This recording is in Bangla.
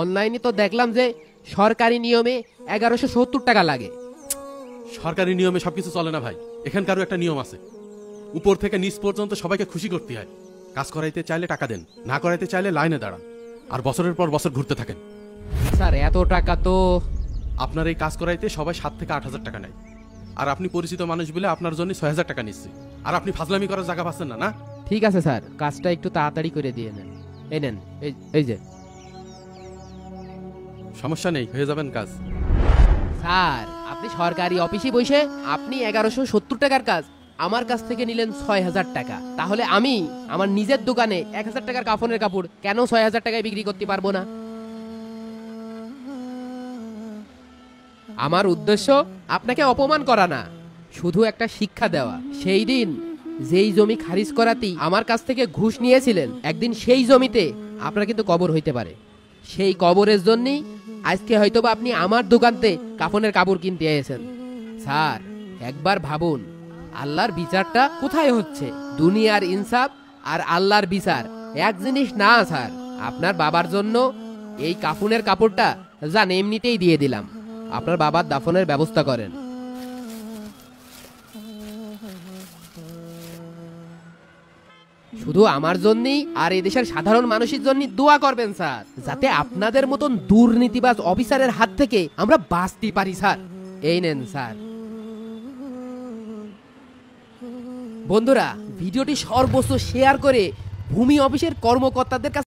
অনলাইনে তো দেখলাম যে সরকারি নিয়মে 1170 টাকা লাগে। সরকারি নিয়মে সবকিছু চলে না ভাই, এখানকারও একটা নিয়ম আছে। উপর থেকে নিচ পর্যন্ত সবাইকে খুশি করতে হয়। কাজ করাইতে চাইলে টাকা দেন, না করাইতে চাইলে লাইনে দাঁড়ান, আর বছরের পর বছর ঘুরতে থাকেন। স্যার এত টাকা তো আপনার এই কাজ করাইতে সবাই 7 থেকে 8,000 টাকা নেয়, আর আপনি পরিচিত মানুষ বলে আপনার জন্য 6,000 টাকা নিচ্ছে। আর আপনি ফাজলামি করার জায়গা পাচ্ছেন না। না ঠিক আছে স্যার, কাজটা একটু তাড়াতাড়ি করে দিয়ে নেন। এই নেন, এই যে। সমস্যা নেই, হয়ে যাবেন কাজ। স্যার আপনি সরকারি অফিসে বসে আপনি 1170 টাকার কাজ আমার কাছ থেকে নিলেন 6,000 টাকা, তাহলে আমি আমার নিজের দোকানে 1,000 টাকার কাফনের কাপড় কেন 6,000 টাকায় বিক্রি করতে পারবো না? আমার উদ্দেশ্য আপনাকে অপমান করা না, শুধু একটা শিক্ষা দেওয়া। সেই দিন যেই জমি খারিজ করাতেই আমার কাছ থেকে ঘুষ নিয়েছিলেন, একদিন সেই জমিতে আপনার কিন্তু কবর হইতে পারে। সেই কবরের জন্যই আজকে হয়তোবা আপনি আমার দোকানতে কাফনের কাপড় কিনতে এসেছেন। স্যার একবার ভাবুন, আল্লাহর বিচারটা কোথায় হচ্ছে? দুনিয়ার ইনসাফ আর আল্লাহর বিচার এক জিনিস না স্যার। আপনার বাবার জন্য এই কাফনের কাপড়টা যান এমনিতেই দিয়ে দিলাম, আপনার বাবার দাফনের ব্যবস্থা করেন। শুধু আমার জন্যই আর এই দেশের সাধারণ মানুষের জন্য দোয়া করবেন স্যার, যাতে আপনাদের মতন দুর্নীতিবাজ অফিসারের হাত থেকে আমরা বাঁচতে পারি স্যার। এই নেন স্যার। বন্ধুরা ভিডিওটি সর্বোচ্চ শেয়ার করে ভূমি অফিসের কর্মকর্তাদের কাছে